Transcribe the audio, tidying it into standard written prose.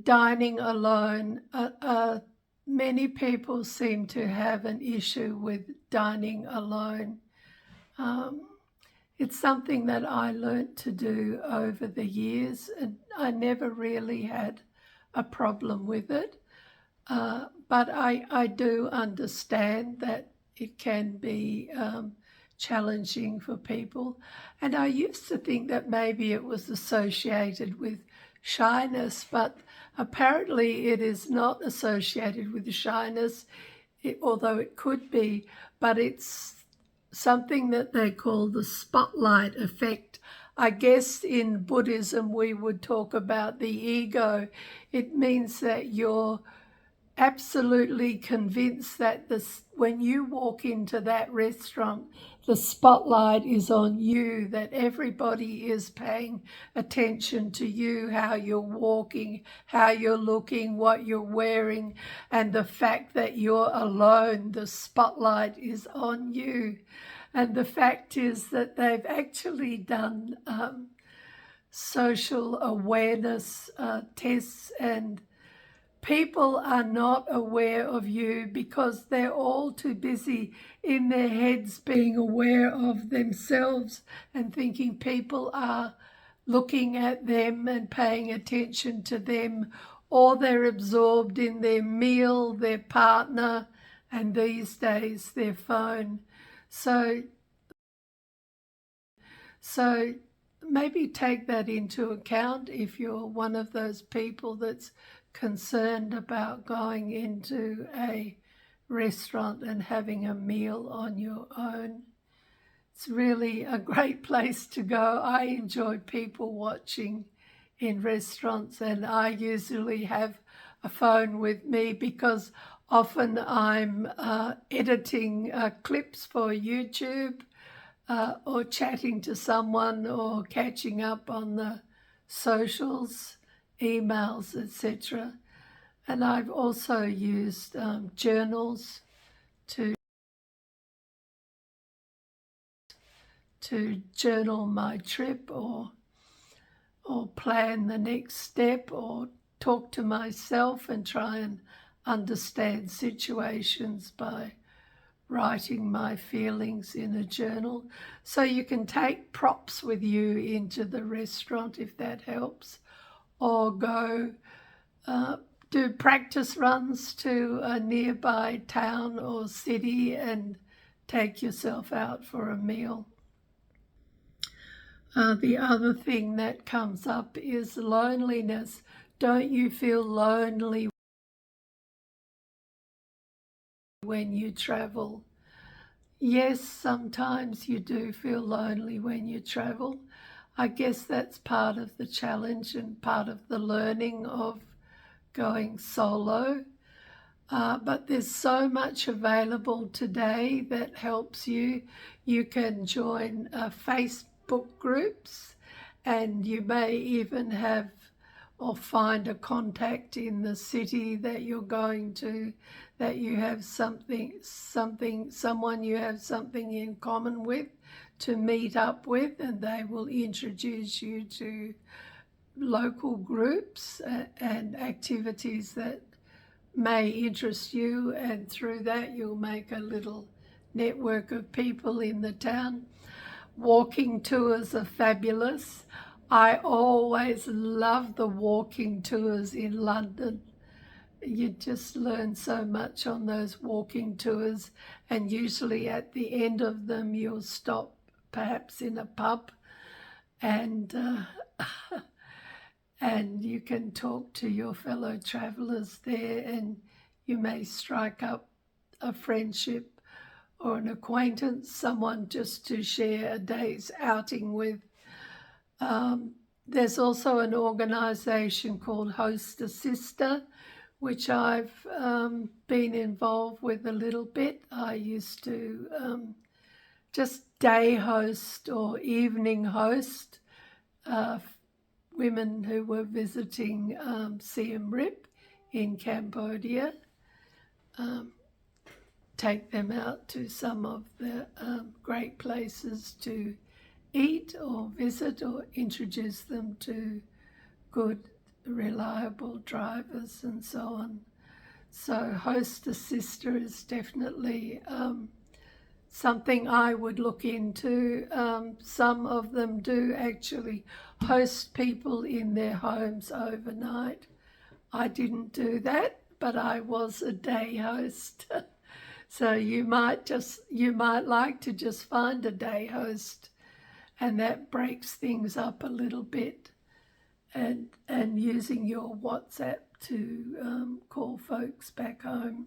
dining alone. Many people seem to have an issue with dining alone. Um, it's something that I learnt to do over the years, and I never really had a problem with it. But I do understand that it can be challenging for people. And I used to think that maybe it was associated with shyness, but apparently it is not associated with shyness, although it could be, but it's something that they call the spotlight effect. I guess in Buddhism we would talk about the ego. It means that you're absolutely convinced that when you walk into that restaurant, the spotlight is on you, that everybody is paying attention to you, how you're walking, how you're looking, what you're wearing, and the fact that you're alone, the spotlight is on you. And the fact is that they've actually done social awareness tests, and people are not aware of you because they're all too busy in their heads being aware of themselves and thinking people are looking at them and paying attention to them, or they're absorbed in their meal, their partner, and these days their phone. So maybe take that into account if you're one of those people that's concerned about going into a restaurant and having a meal on your own. It's really a great place to go. I enjoy people watching in restaurants, and I usually have a phone with me because often I'm editing clips for YouTube, or chatting to someone, or catching up on the socials, emails, etc. And I've also used journals to journal my trip, or plan the next step, or talk to myself and try and understand situations by writing my feelings in a journal. So you can take props with you into the restaurant if that helps, or go do practice runs to a nearby town or city and take yourself out for a meal. The other thing that comes up is loneliness. Don't you feel lonely when you travel? Yes, sometimes you do feel lonely when you travel. I guess that's part of the challenge and part of the learning of going solo. But there's so much available today that helps you. You can join Facebook groups, and you may even have or find a contact in the city that you're going to, that you have someone you have something in common with to meet up with, and they will introduce you to local groups and activities that may interest you, and through that you'll make a little network of people in the town. Walking tours are fabulous. I always love the walking tours in London. You just learn so much on those walking tours, and usually at the end of them you'll stop perhaps in a pub, and and you can talk to your fellow travellers there, and you may strike up a friendship or an acquaintance, someone just to share a day's outing with. There's also an organisation called Host a Sister, which I've been involved with a little bit. I used to just day host or evening host women who were visiting Siem Reap in Cambodia, take them out to some of the great places to eat or visit, or introduce them to good reliable drivers and so on. So host assister is definitely something I would look into. Some of them do actually host people in their homes overnight. I didn't do that, but I was a day host. So you might like to just find a day host, and that breaks things up a little bit, and using your WhatsApp to call folks back home.